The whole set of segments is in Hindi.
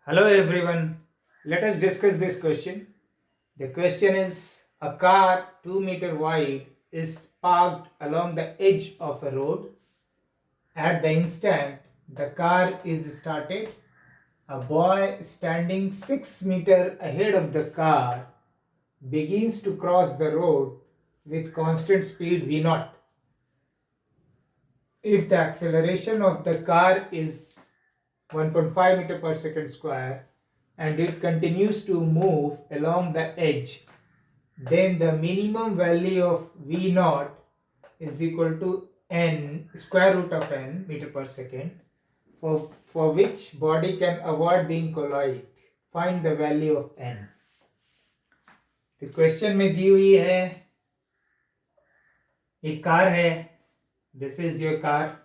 Hello everyone. Let us discuss this question. The question is a car 2 meter wide is parked along the edge of a road. At the instant the car is started, a boy standing 6 meter ahead of the car begins to cross the road with constant speed v0. If the acceleration of the car is 1.5 meter per second square and it continues to move along the edge, then the minimum value of v naught is equal to n square root of n meter per second, for which body can avoid being collided. Find the value of n. तो क्वेश्चन में दी हुई है एक कार है, दिस इज योर कार,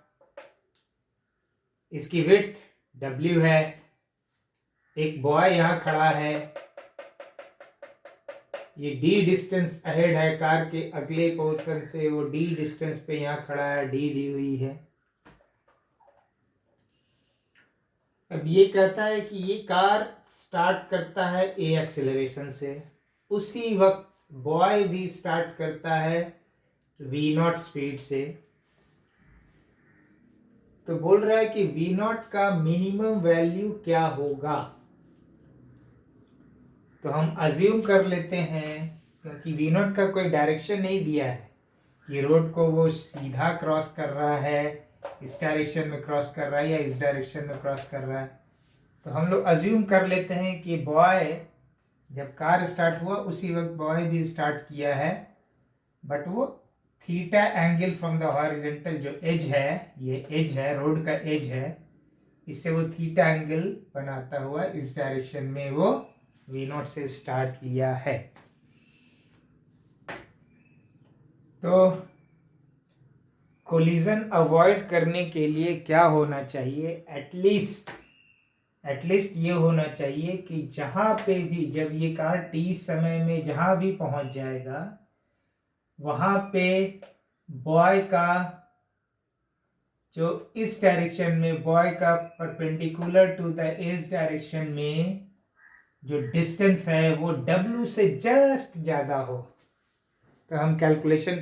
इसकी विड्थ w है, एक बॉय यहाँ खड़ा है, ये d डिस्टेंस अहेड है कार के अगले पोर्शन से, वो d डिस्टेंस पे यहाँ खड़ा है, d दी हुई है। अब ये कहता है कि ये कार स्टार्ट करता है a एक्सेलरेशन से, उसी वक्त बॉय भी स्टार्ट करता है v0 स्पीड से। तो बोल रहा है कि v0 का मिनिमम वैल्यू क्या होगा। तो हम अज्यूम कर लेते हैं, क्योंकि v0 का कोई डायरेक्शन नहीं दिया है कि रोड को वो सीधा क्रॉस कर रहा है, इस डायरेक्शन में क्रॉस कर रहा है या इस डायरेक्शन में क्रॉस कर रहा है। तो हम लोग अज्यूम कर लेते हैं कि बॉय जब कार स्टार्ट हुआ उसी वक्त बॉय भी स्टार्ट किया है, बट वो theta angle from the horizontal, जो एज है, ये एज है, रोड का एज है, इससे वो थीटा एंगल बनाता हुआ इस डायरेक्शन में वो v0 से स्टार्ट लिया है। तो कोलिजन अवॉइड करने के लिए क्या होना चाहिए, एटलीस्ट ये होना चाहिए कि जहां पे भी, जब ये कार t समय में जहां भी पहुंच जाएगा वहां पे बॉय का जो इस डायरेक्शन में, बॉय का perpendicular to the edge direction में जो डिस्टेंस है वो w से जस्ट ज़्यादा हो। तो हम कैलकुलेशन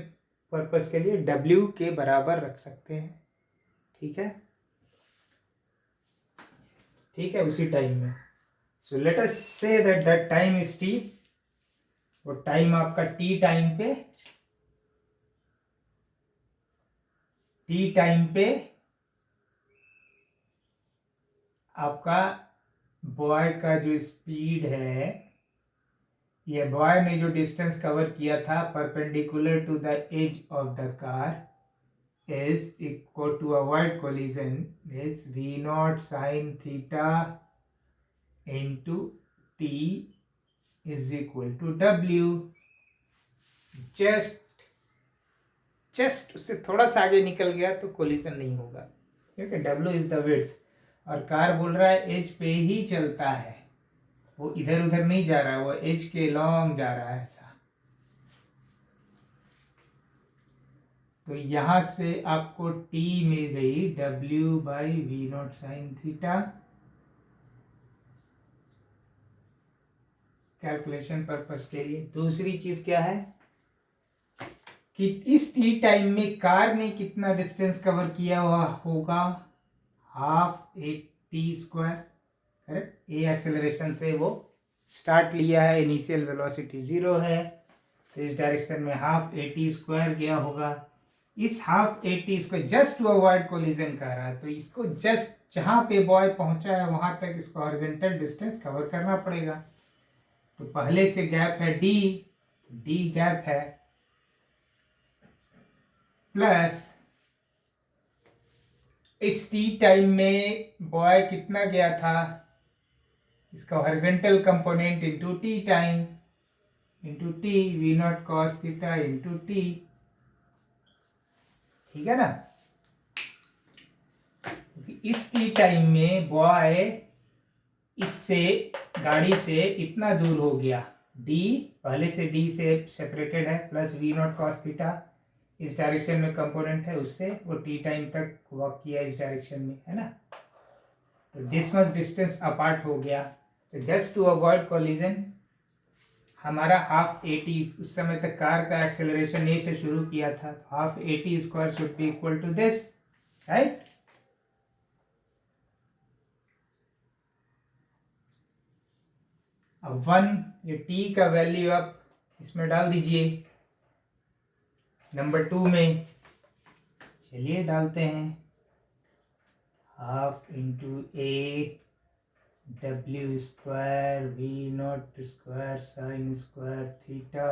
पर्पस के लिए w के बराबर रख सकते हैं। ठीक है, ठीक है, उसी टाइम में। So let us say that that time is t, वो टाइम आपका t टाइम पे आपका बॉय का जो स्पीड है, ये बॉय ने जो डिस्टेंस कवर किया था perpendicular to the edge of the car is equal to avoid collision is v0 sin theta into t is equal to w। Just उससे थोड़ा सा आगे निकल गया तो कोलिजन नहीं होगा, क्योंकि w इज द विड्थ और कार बोल रहा है एज पे ही चलता है, वो इधर उधर नहीं जा रहा है, वो एज के लॉन्ग जा रहा है ऐसा। तो यहां से आपको t मिल गई w by v0 sine theta. Calculation purpose के लिए दूसरी चीज क्या है कि इस t टाइम में कार ने कितना डिस्टेंस कवर किया हुआ होगा, half a t square, correct. A acceleration से वो स्टार्ट लिया है, इनिशियल वेलोसिटी 0 है, तो इस डायरेक्शन में हाफ ए टी स्क्वायर गया होगा। इस half a t square just to avoid collision कर रहा है, तो इसको जस्ट जहां पे बॉय पहुंचा है वहां तक इसको हॉरिजॉन्टल डिस्टेंस कवर करना पड़ेगा। तो पहले से गैप है डी गैप है, प्लस इस टी टाइम में बॉय कितना गया था, इसका horizontal component into T time into T v0 cos theta into T. ठीक है ना, इस टी टाइम में बॉय इससे, गाड़ी से इतना दूर हो गया, d पहले से d से सेपरेटेड है, प्लस v0 cos थीटा इस डायरेक्शन में कंपोनेंट है, उससे वो टी टाइम तक वॉक किया इस डायरेक्शन में, है ना। तो दिस मच डिस्टेंस अपार्ट हो गया। तो जस्ट टू अवॉइड कोलिजन हमारा हाफ ए टी, उस समय तक कार का एक्सेलरेशन ए से शुरू किया था, तो half a t square should be equal to this, right. अब 1 ये टी का वैल्यू आप इसमें डाल दीजिए नंबर 2 में। चलिए डालते हैं, half into a W square V naught square sine square theta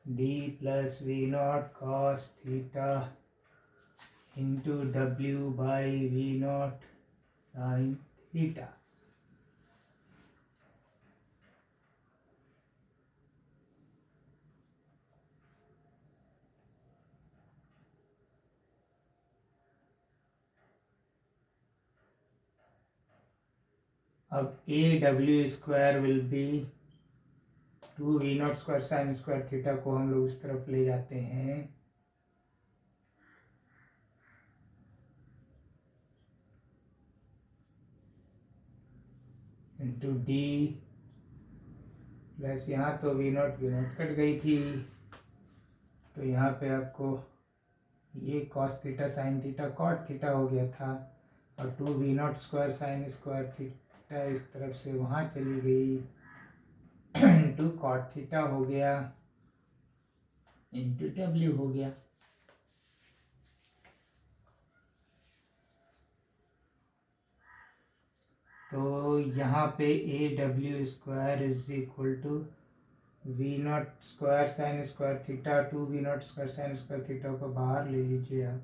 D plus V naught cos theta into W by V naught sine theta. अब a W square will be 2 we naught square sine square theta को हम लोग इस तरफ ले जाते हैं, इंटू डी प्लस यहाँ तो वी नॉट कट गई थी, तो यहाँ पे आपको ये cos theta sine theta cot theta हो गया था, और 2 we naught square sine square theta इस तरफ से वहाँ चली गई, इंटू कॉट थीटा हो गया, इंटू डब्ल्यू हो गया। तो यहाँ पे a W square is equal to v naught square sine square theta 2 we naught square sine square theta को बाहर ले लीजिए आप,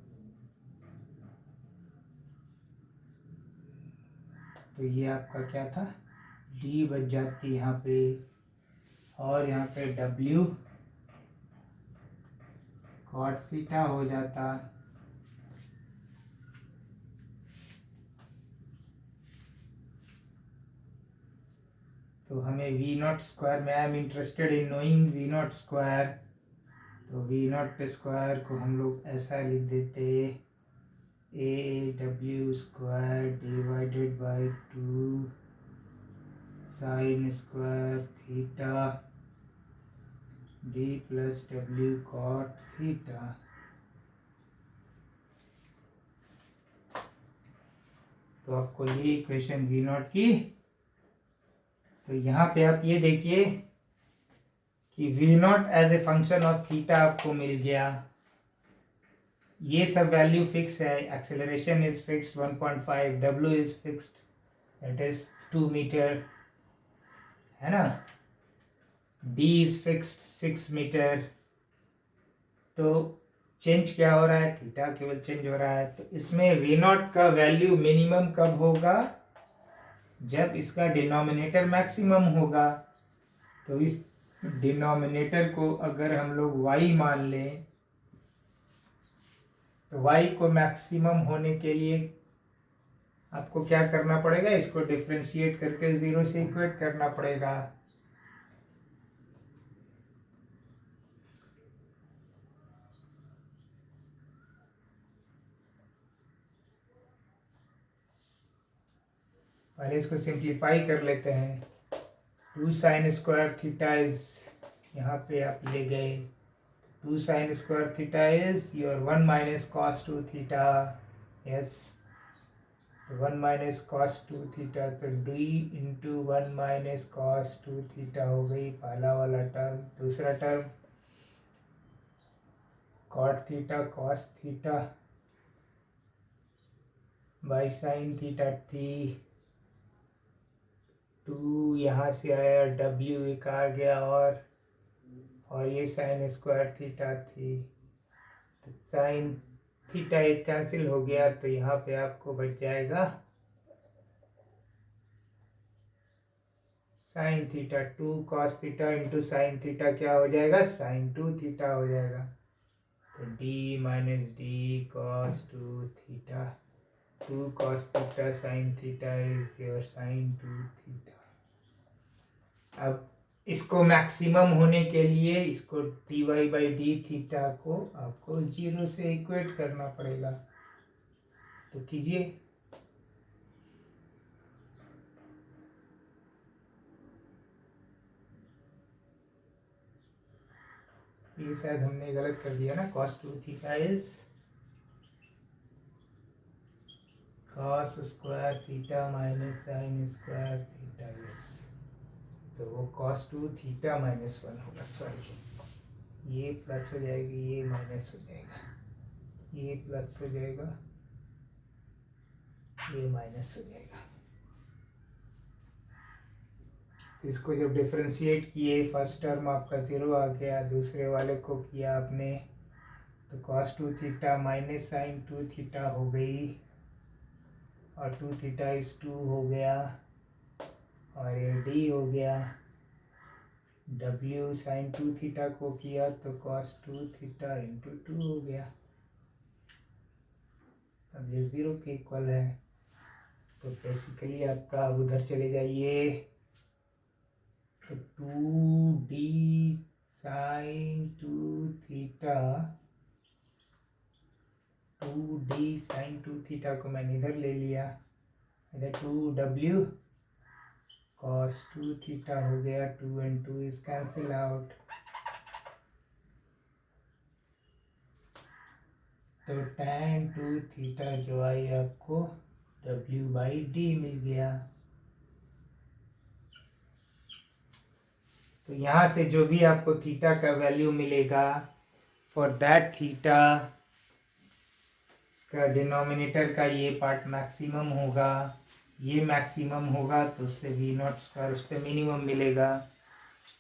तो ये आपका क्या था, डी बच जाती यहाँ पे, और यहाँ पे डब्ल्यू कॉट थीटा हो जाता। तो हमें वी नॉट स्क्वायर में, I am interested in knowing v naught square, तो वी नॉट स्क्वायर को हम लोग ऐसा लिख देते, a W square divided by 2 sine square theta D plus डब्ल्यू कॉट थीटा। तो आपको ये इक्वेशन वी नॉट की, तो यहाँ पे आप ये देखिए कि v naught as a function of theta आपको मिल गया, ये सब वैल्यू फिक्स है, एक्सेलरेशन इज फिक्स्ड 1.5, डब्ल्यू is fixed that is 2 metre, है ना, डी इज फिक्स्ड 6 मीटर। तो चेंज क्या हो रहा है, थीटा केवल चेंज हो रहा है। तो इसमें वी नॉट का वैल्यू मिनिमम कब होगा, जब इसका डिनोमिनेटर मैक्सिमम होगा। तो इस डिनोमिनेटर को अगर हम लोग y मान लें, तो y को मैक्सिमम होने के लिए आपको क्या करना पड़ेगा, इसको डिफरेंशिएट करके 0 से इक्वेट करना पड़ेगा। पहले इसको सिंप्लीफाई कर लेते हैं, 2 साइन स्क्वायर थीटा इज, यहाँ पे आप ले गए, 2 sine square theta is your 1 minus cos 2 theta, yes, 1 minus cos 2 theta, तो D into 1 minus cos 2 theta हो गई पहला वाला टर्म। दूसरा term cot theta cos theta by sine theta थी, 2 यहाँ से आया, डब्ल्यू एक आ गया, और ये साइन स्क्वायर थीटा थी, तो साइन थीटा एक कैंसिल हो गया, तो यहाँ पे आपको बच जाएगा sine theta 2 cos theta into sine theta क्या हो जाएगा, साइन 2 थीटा हो जाएगा। तो d minus d cos 2 theta, 2 cos theta sine theta is your sine 2 theta. अब इसको मैक्सिमम होने के लिए इसको d y by d theta को आपको 0 से इक्वेट करना पड़ेगा। तो कीजिए, ये शायद हमने गलत कर दिया ना, cos 2 theta is cos square theta minus sign square theta, yes. तो वो cos 2 थीटा माइनस 1 होगा, सॉरी, ये प्लस हो जाएगी, ये माइनस हो जाएगा, ये प्लस हो जाएगा, ये माइनस हो जाएगा। तो इसको जब डिफरेंशिएट किए, फर्स्ट टर्म आपका 0 आ गया, दूसरे वाले को किया आपने तो cos 2 theta minus sine 2 theta हो गई, और 2 थीटा इस 2 हो गया, और ये d हो गया। w साइन 2 थीटा को किया तो cos 2 थीटा इंटू 2 हो गया। अब ये 0 के इक्वल है, तो बेसिकली आपका अब उधर चले जाइए, तो 2d sign 2 theta, 2d sign 2 theta को मैंने इधर ले लिया, इधर 2w cos 2 थीटा हो गया, 2 and 2 is cancel out, तो tan 2 थीटा जो आई आपको w/d मिल गया। तो यहाँ से जो भी आपको थीटा का वैल्यू मिलेगा, फॉर दैट थीटा इसका डिनोमिनेटर का ये पार्ट मैक्सिमम होगा, ये मैक्सिमम होगा, तो उससे v0² उस पर मिनिमम मिलेगा।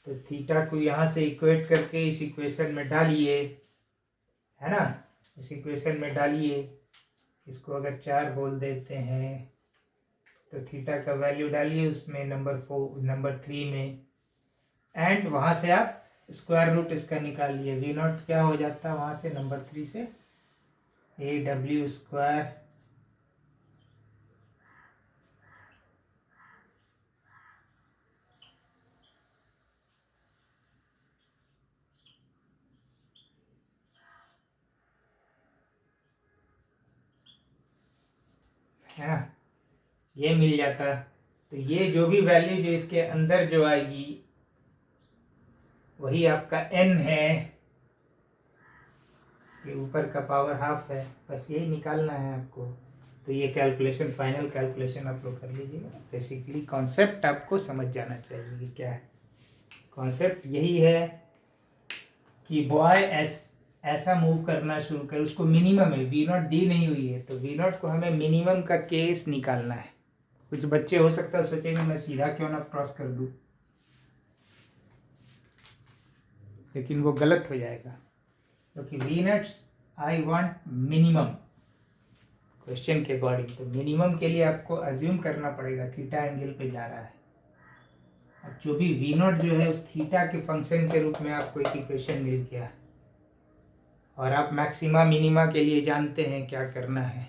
तो थीटा को यहाँ से इक्वेट करके इस इक्वेशन में डालिए, है ना, इस इक्वेशन में डालिए, इसको अगर 4 बोल देते हैं तो थीटा का वैल्यू डालिए उसमें नंबर 3 में, एंड वहाँ से आप स्क्वायर रूट इसका निकालिए। v0 क्या हो जाता है वहाँ से, नंबर 3 से aw², है ना, ये मिल जाता। तो ये जो भी वैल्यू जो इसके अंदर जो आएगी वही आपका n है, ये ऊपर का पावर हाफ है, बस यही निकालना है आपको। तो ये कैलकुलेशन, फाइनल कैलकुलेशन आप लोग कर लीजिएगा। बेसिकली कॉन्सेप्ट आपको समझ जाना चाहिए कि क्या है। कॉन्सेप्ट यही है कि बॉय ऐसा मूव करना शुरू कर, उसको मिनिमम है, v0 डी नहीं हुई है, तो v0 को हमें मिनिमम का केस निकालना है। कुछ बच्चे हो सकता है सोचेंगे मैं सीधा क्यों ना क्रॉस कर दूं, लेकिन वो गलत हो जाएगा, क्योंकि v0 I want minimum question के अकॉर्डिंग। तो मिनिमम के लिए आपको अज्यूम करना पड़ेगा थीटा एंगल पे जा रहा है। अब जो भी v0 जो है उस थीटा के फंक्शन के रूप में आपको एक इक्वेशन मिल गया, और आप मैक्सिमा मिनिमा के लिए जानते हैं क्या करना है,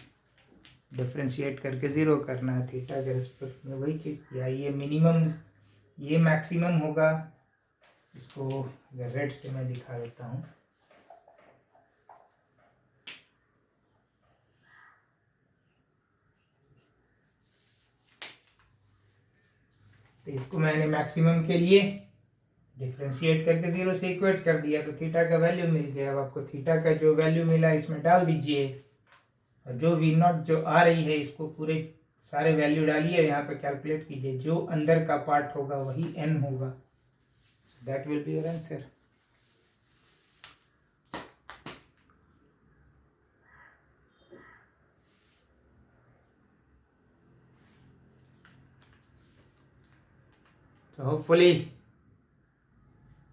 डिफ्रेंशिएट करके 0 करना है थीटा के रिस्पेक्ट में। वही चीज़ किया, ये मिनिमम ये मैक्सिमम होगा। इसको रेड से मैं दिखा देता हूँ। तो इसको मैंने मैक्सिमम के लिए डिफ्रेंशिएट करके 0 से इक्वेट कर दिया, तो थीटा का वैल्यू मिल गया। अब आपको थीटा का जो वैल्यू मिला इसमें डाल दीजिए, और जो v0 जो आ रही है इसको पूरे सारे वैल्यू डालिए, यहाँ पे कैलकुलेट कीजिए, जो अंदर का पार्ट होगा वही n होगा, that will be your answer. So hopefully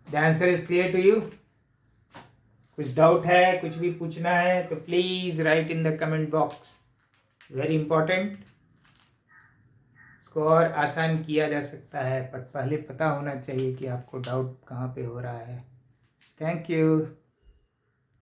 the answer is clear to you. कुछ डाउट है, कुछ भी पूछना है तो please right in the comment box, very important. इसको और आसान किया जा सकता है, बट पहले पता होना चाहिए कि आपको डाउट कहाँ पे हो रहा है। Thank you.